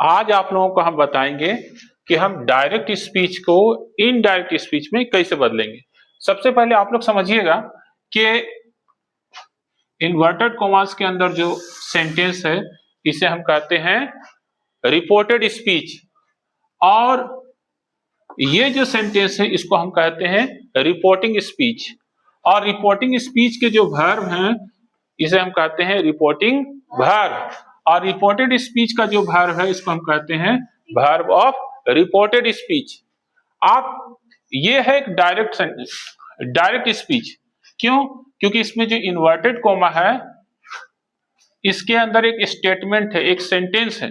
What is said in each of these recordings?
आज आप लोगों को हम बताएंगे कि हम डायरेक्ट स्पीच को इनडायरेक्ट स्पीच में कैसे बदलेंगे। सबसे पहले आप लोग समझिएगा कि इन्वर्टेड कॉमास के अंदर जो सेंटेंस है इसे हम कहते हैं रिपोर्टेड स्पीच, और ये जो सेंटेंस है इसको हम कहते हैं रिपोर्टिंग स्पीच। और रिपोर्टिंग स्पीच के जो वर्ब हैं इसे हम कहते हैं रिपोर्टिंग वर्ब, और रिपोर्टेड स्पीच का जो वर्ब है इसको हम कहते हैं वर्ब ऑफ रिपोर्टेड स्पीच। आप ये है एक डायरेक्ट स्पीच। क्यों? क्योंकि इसमें जो इन्वर्टेड कोमा है इसके अंदर एक स्टेटमेंट है, एक सेंटेंस है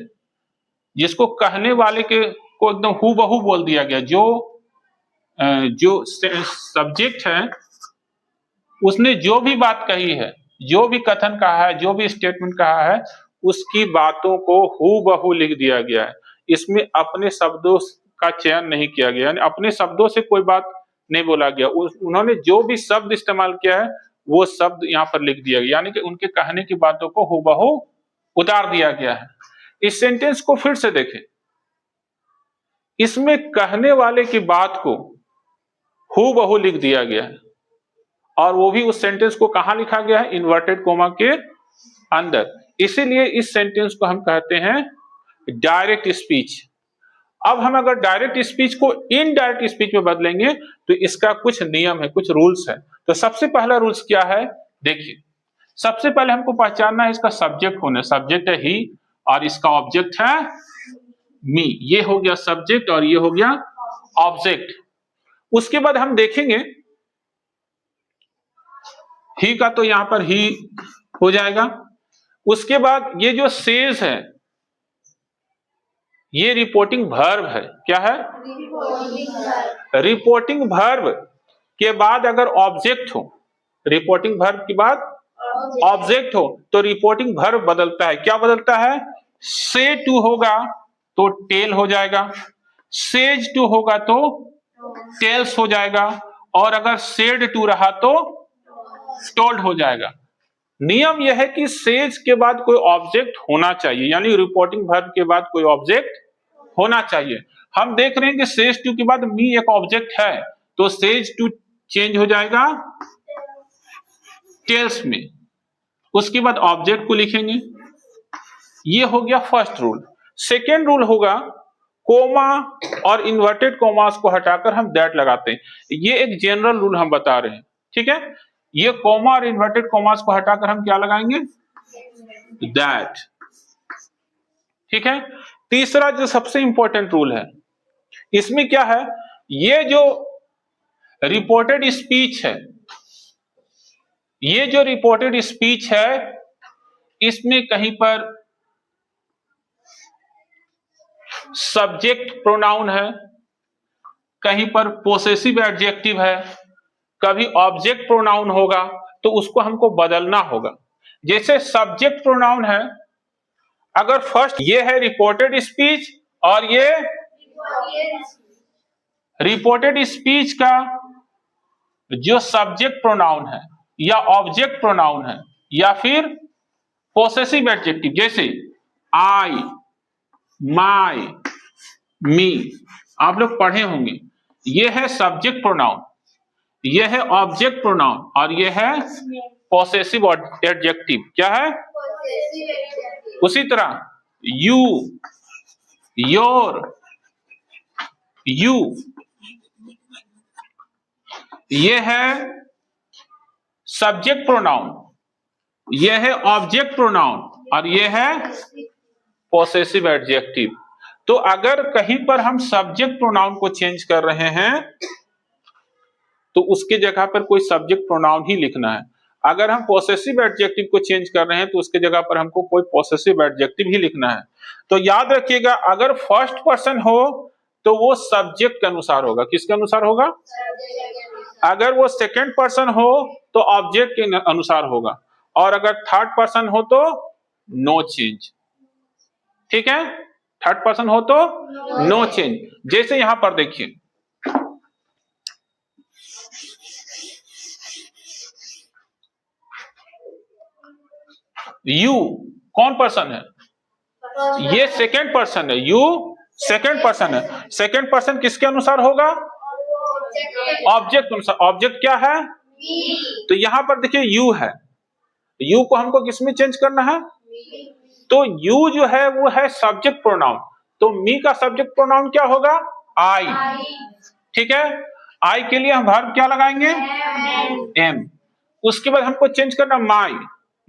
जिसको कहने वाले के को एकदम हूबहू बोल दिया गया। जो सब्जेक्ट है उसने जो भी बात कही है, जो भी कथन कहा है, जो भी स्टेटमेंट कहा है, उसकी बातों को हूबहू लिख दिया गया है। इसमें अपने शब्दों का चयन नहीं किया गया, यानी अपने शब्दों से कोई बात नहीं बोला गया। उन्होंने जो भी शब्द इस्तेमाल किया है वो शब्द यहाँ पर लिख दिया गया, यानी कि उनके कहने की बातों को हूबहू उतार दिया गया है। इस सेंटेंस को फिर से देखें, इसमें कहने वाले की बात को हूबहू लिख दिया गया है, और वो भी उस सेंटेंस को कहां लिखा गया है? इन्वर्टेड कोमा के अंदर। इसीलिए इस सेंटेंस को हम कहते हैं डायरेक्ट स्पीच। अब हम अगर डायरेक्ट स्पीच को इनडायरेक्ट स्पीच में बदलेंगे तो इसका कुछ नियम है, कुछ रूल्स है। तो सबसे पहला रूल्स क्या है? देखिए, सबसे पहले हमको पहचानना है इसका सब्जेक्ट कौन है। सब्जेक्ट है ही और इसका ऑब्जेक्ट है मी। ये हो गया सब्जेक्ट और ये हो गया ऑब्जेक्ट। उसके बाद हम देखेंगे ही का, तो यहां पर ही हो जाएगा। उसके बाद ये जो सेज है ये रिपोर्टिंग वर्ब है। क्या है? रिपोर्टिंग वर्ब के बाद अगर ऑब्जेक्ट हो, रिपोर्टिंग वर्ब के बाद ऑब्जेक्ट हो तो रिपोर्टिंग वर्ब बदलता है। क्या बदलता है? से टू होगा तो टेल हो जाएगा, सेज टू होगा तो टेल्स हो जाएगा, और अगर सेड टू रहा तो टोल्ड हो जाएगा। नियम यह है कि सेज के बाद कोई ऑब्जेक्ट होना चाहिए, यानी रिपोर्टिंग वर्ब के बाद कोई ऑब्जेक्ट होना चाहिए। हम देख रहे हैं कि सेज टू के बाद मी एक ऑब्जेक्ट है, तो सेज टू चेंज हो जाएगा टेल्स में। उसके बाद ऑब्जेक्ट को लिखेंगे। ये हो गया फर्स्ट रूल। सेकेंड रूल होगा कोमा और इन्वर्टेड कोमास को हटाकर हम दैट लगाते हैं। ये एक जनरल रूल हम बता रहे हैं, ठीक है। ये कोमा और इन्वर्टेड कोमास को हटाकर हम क्या लगाएंगे? दैट, ठीक है। तीसरा जो सबसे इंपॉर्टेंट रूल है इसमें क्या है? ये जो रिपोर्टेड स्पीच है, ये जो रिपोर्टेड स्पीच है इसमें कहीं पर सब्जेक्ट प्रोनाउन है, कहीं पर पोसेसिव एडजेक्टिव है, कभी ऑब्जेक्ट प्रोनाउन होगा, तो उसको हमको बदलना होगा। जैसे सब्जेक्ट प्रोनाउन है, अगर फर्स्ट ये है रिपोर्टेड स्पीच और ये रिपोर्टेड स्पीच का जो सब्जेक्ट प्रोनाउन है या ऑब्जेक्ट प्रोनाउन है या फिर पोसेसिव एडजेक्टिव, जैसे आई, माय, मी, आप लोग पढ़े होंगे। ये है सब्जेक्ट प्रोनाउन, ये है ऑब्जेक्ट प्रोनाउन और ये है पोसेसिव एडजेक्टिव। क्या है? उसी तरह यू, योर, यू, ये है सब्जेक्ट प्रोनाउन, ये है ऑब्जेक्ट प्रोनाउन और ये है पोसेसिव एडजेक्टिव। तो अगर कहीं पर हम सब्जेक्ट प्रोनाउन को चेंज कर रहे हैं तो उसके जगह पर कोई सब्जेक्ट प्रोनाउन ही लिखना है। अगर हम पोसेसिव एडजेक्टिव को चेंज कर रहे हैं तो उसके जगह पर हमको कोई पोसेसिव एडजेक्टिव ही लिखना है। तो याद रखिएगा, अगर फर्स्ट पर्सन हो तो वो सब्जेक्ट के अनुसार होगा। किसके अनुसार होगा? अगर वो सेकंड पर्सन हो तो ऑब्जेक्ट के अनुसार होगा, और अगर थर्ड पर्सन हो तो नो चेंज, ठीक है। थर्ड पर्सन हो तो नो चेंज। जैसे यहां पर देखिए, यू कौन पर्सन है? ये सेकेंड पर्सन है, यू सेकेंड पर्सन है। सेकेंड पर्सन किसके अनुसार होगा? ऑब्जेक्ट के अनुसार। ऑब्जेक्ट क्या है? तो यहां पर देखिए यू है, यू को हमको किसमें चेंज करना है? तो यू जो है वो है सब्जेक्ट प्रोनाउन, तो मी का सब्जेक्ट प्रोनाउन क्या होगा? आई। ठीक है, आई के लिए हम वर्ब क्या लगाएंगे? एम। उसके बाद हमको चेंज करना माई।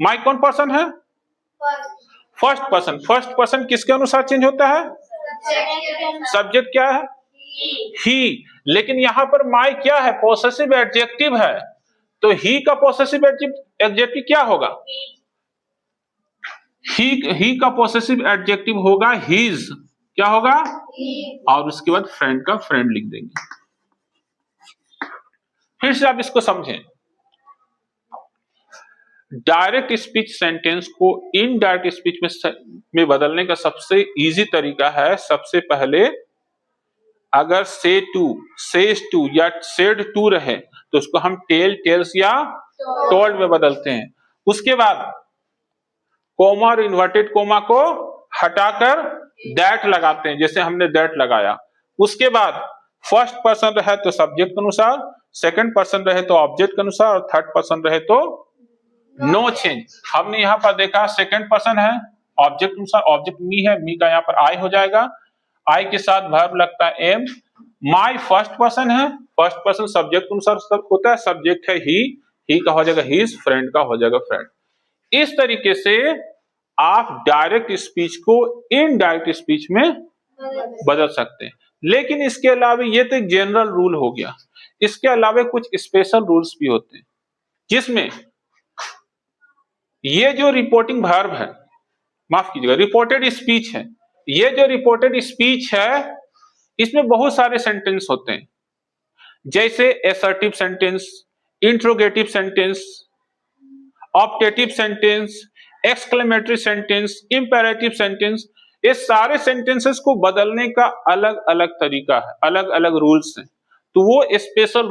माई कौन पर्सन है? First person. फर्स्ट पर्सन किसके अनुसार चेंज होता है? सब्जेक्ट क्या है? ही। लेकिन यहां पर माई क्या है? पॉसेसिव एडजेक्टिव है, तो ही का पॉसेसिव एडजेक्टिव क्या होगा? ही का पॉसेसिव एडजेक्टिव होगा हीज। क्या होगा? और उसके बाद फ्रेंड का फ्रेंड लिख देंगे। फिर से आप इसको समझें, डायरेक्ट स्पीच सेंटेंस को इनडायरेक्ट स्पीच में बदलने का सबसे इजी तरीका है, सबसे पहले अगर से टू, सेज टू या सेड टू रहे तो उसको हम टेल, टेल्स या टोल्ड में बदलते हैं। उसके बाद कोमा और इन्वर्टेड कोमा को हटाकर दैट लगाते हैं, जैसे हमने दैट लगाया। उसके बाद फर्स्ट पर्सन रहे तो सब्जेक्ट के अनुसार, सेकंड पर्सन रहे तो ऑब्जेक्ट के अनुसार, और थर्ड पर्सन रहे तो नो चेंज। हमने यहाँ पर देखा सेकंड पर्सन है, ऑब्जेक्ट अनुसार, ऑब्जेक्ट मी है, मी का यहाँ पर आई हो जाएगा, आई के साथ वर्ब लगता है एम। माई फर्स्ट पर्सन है, फर्स्ट पर्सन सब्जेक्ट अनुसार होता है, सब्जेक्ट है ही का हो जाएगा हीज, फ्रेंड का हो जाएगा फ्रेंड। इस तरीके से आप डायरेक्ट स्पीच को इनडायरेक्ट स्पीच में बदल सकते हैं। लेकिन इसके अलावा ये तो एक जनरल रूल हो गया, इसके अलावा कुछ स्पेशल रूल्स भी होते हैं, जिसमें ये जो रिपोर्टिंग वर्ब है, माफ कीजिएगा रिपोर्टेड स्पीच है, ये जो रिपोर्टेड स्पीच है इसमें बहुत सारे सेंटेंस होते हैं, जैसे assertive sentence, interrogative sentence, optative sentence, exclamatory sentence, imperative sentence. ये सारे सेंटेंसेस को बदलने का अलग अलग तरीका है, अलग अलग रूल्स हैं, तो वो स्पेशल